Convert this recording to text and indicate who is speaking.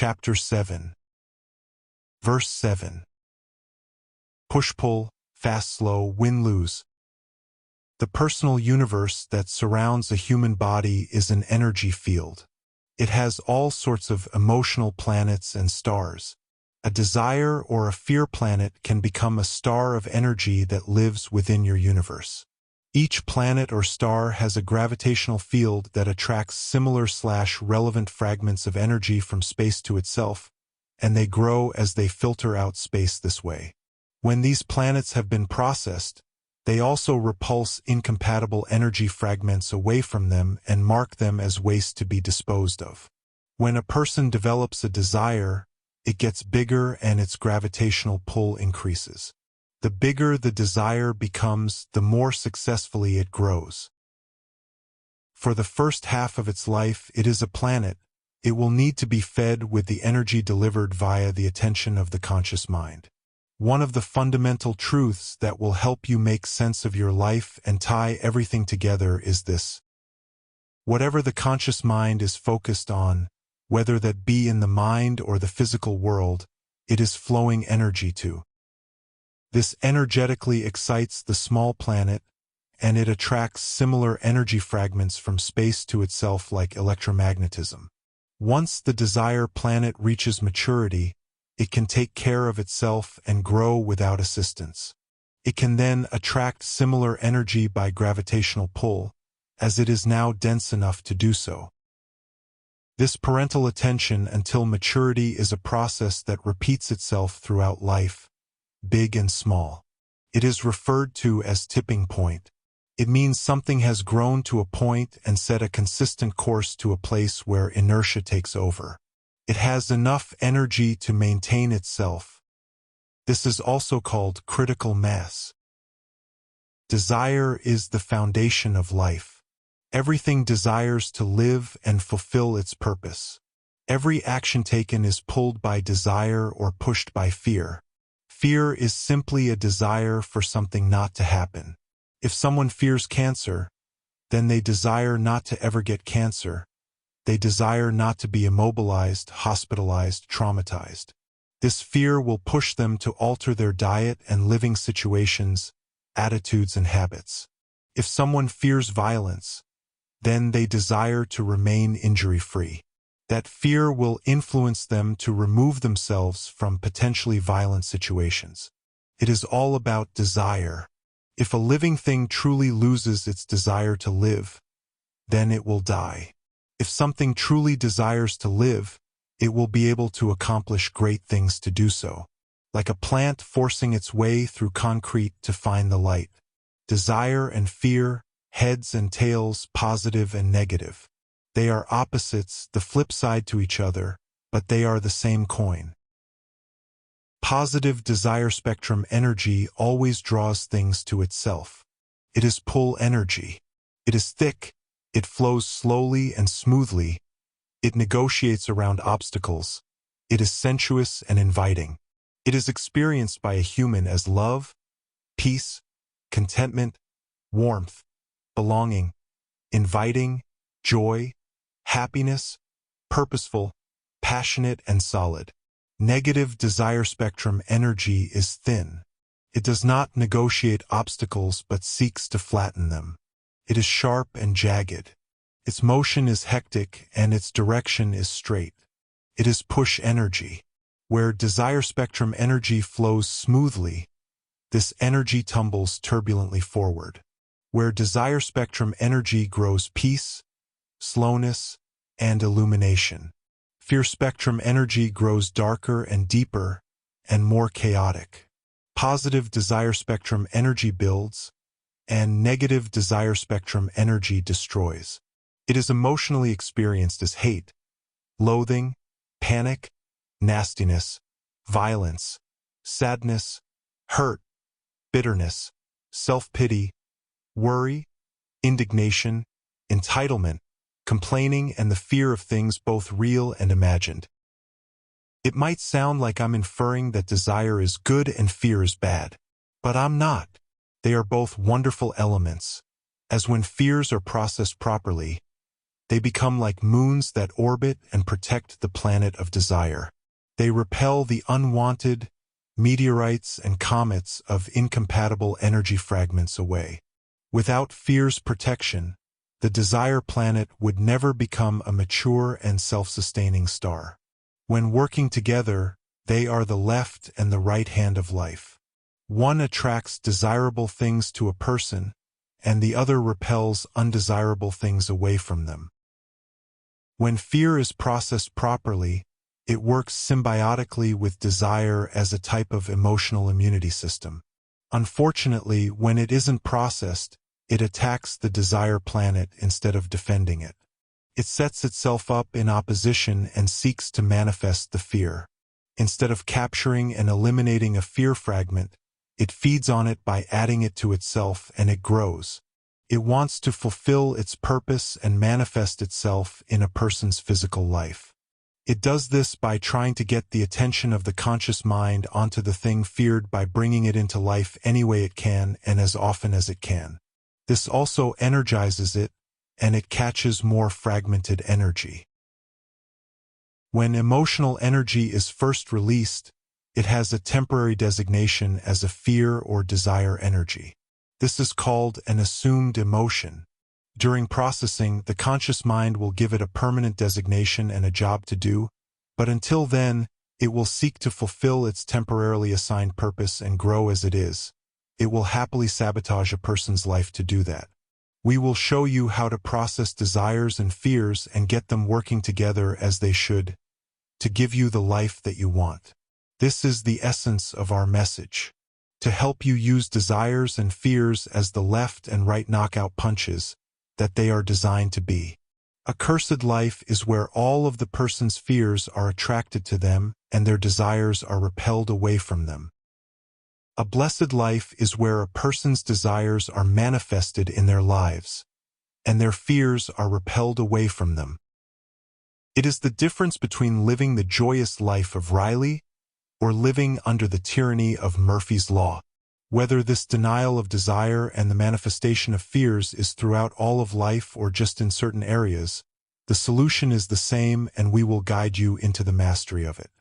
Speaker 1: Chapter 7. Verse 7. Push-pull, fast-slow, win-lose. The personal universe that surrounds a human body is an energy field. It has all sorts of emotional planets and stars. A desire or a fear planet can become a star of energy that lives within your universe. Each planet or star has a gravitational field that attracts similar/relevant fragments of energy from space to itself, and they grow as they filter out space this way. When these planets have been processed, they also repulse incompatible energy fragments away from them and mark them as waste to be disposed of. When a person develops a desire, it gets bigger and its gravitational pull increases. The bigger the desire becomes, the more successfully it grows. For the first half of its life, it is a planet. It will need to be fed with the energy delivered via the attention of the conscious mind. One of the fundamental truths that will help you make sense of your life and tie everything together is this. Whatever the conscious mind is focused on, whether that be in the mind or the physical world, it is flowing energy to. This energetically excites the small planet, and it attracts similar energy fragments from space to itself like electromagnetism. Once the desire planet reaches maturity, it can take care of itself and grow without assistance. It can then attract similar energy by gravitational pull, as it is now dense enough to do so. This parental attention until maturity is a process that repeats itself throughout life, big and small. It is referred to as tipping point. It means something has grown to a point and set a consistent course to a place where inertia takes over. It has enough energy to maintain itself. This is also called critical mass. Desire is the foundation of life. Everything desires to live and fulfill its purpose. Every action taken is pulled by desire or pushed by fear. Fear is simply a desire for something not to happen. If someone fears cancer, then they desire not to ever get cancer. They desire not to be immobilized, hospitalized, traumatized. This fear will push them to alter their diet and living situations, attitudes and habits. If someone fears violence, then they desire to remain injury-free. That fear will influence them to remove themselves from potentially violent situations. It is all about desire. If a living thing truly loses its desire to live, then it will die. If something truly desires to live, it will be able to accomplish great things to do so. Like a plant forcing its way through concrete to find the light. Desire and fear, heads and tails, positive and negative. They are opposites, the flip side to each other, but they are the same coin. Positive desire spectrum energy always draws things to itself. It is pull energy. It is thick. It flows slowly and smoothly. It negotiates around obstacles. It is sensuous and inviting. It is experienced by a human as love, peace, contentment, warmth, belonging, inviting, joy, happiness, purposeful, passionate and solid. Negative desire spectrum energy is thin. It does not negotiate obstacles but seeks to flatten them. It is sharp and jagged. Its motion is hectic and its direction is straight. It is push energy. Where desire spectrum energy flows smoothly, this energy tumbles turbulently forward. Where desire spectrum energy grows peace, slowness, and illumination. Fear spectrum energy grows darker and deeper and more chaotic. Positive desire spectrum energy builds, and negative desire spectrum energy destroys. It is emotionally experienced as hate, loathing, panic, nastiness, violence, sadness, hurt, bitterness, self-pity, worry, indignation, entitlement, complaining, and the fear of things both real and imagined. It might sound like I'm inferring that desire is good and fear is bad, but I'm not. They are both wonderful elements, as when fears are processed properly, They become like moons that orbit and protect the planet of desire. They repel the unwanted meteorites and comets of incompatible energy fragments away. Without fear's protection, the desire planet would never become a mature and self-sustaining star. When working together, they are the left and the right hand of life. One attracts desirable things to a person, and the other repels undesirable things away from them. When fear is processed properly, it works symbiotically with desire as a type of emotional immunity system. Unfortunately, when it isn't processed, it attacks the desire planet instead of defending it. It sets itself up in opposition and seeks to manifest the fear. Instead of capturing and eliminating a fear fragment, it feeds on it by adding it to itself, and it grows. It wants to fulfill its purpose and manifest itself in a person's physical life. It does this by trying to get the attention of the conscious mind onto the thing feared by bringing it into life any way it can and as often as it can. This also energizes it, and it catches more fragmented energy. When emotional energy is first released, it has a temporary designation as a fear or desire energy. This is called an assumed emotion. During processing, the conscious mind will give it a permanent designation and a job to do, but until then, it will seek to fulfill its temporarily assigned purpose and grow as it is. It will happily sabotage a person's life to do that. We will show you how to process desires and fears and get them working together as they should, to give you the life that you want. This is the essence of our message. To help you use desires and fears as the left and right knockout punches that they are designed to be. A cursed life is where all of the person's fears are attracted to them and their desires are repelled away from them. A blessed life is where a person's desires are manifested in their lives, and their fears are repelled away from them. It is the difference between living the joyous life of Riley or living under the tyranny of Murphy's Law. Whether this denial of desire and the manifestation of fears is throughout all of life or just in certain areas, the solution is the same, and we will guide you into the mastery of it.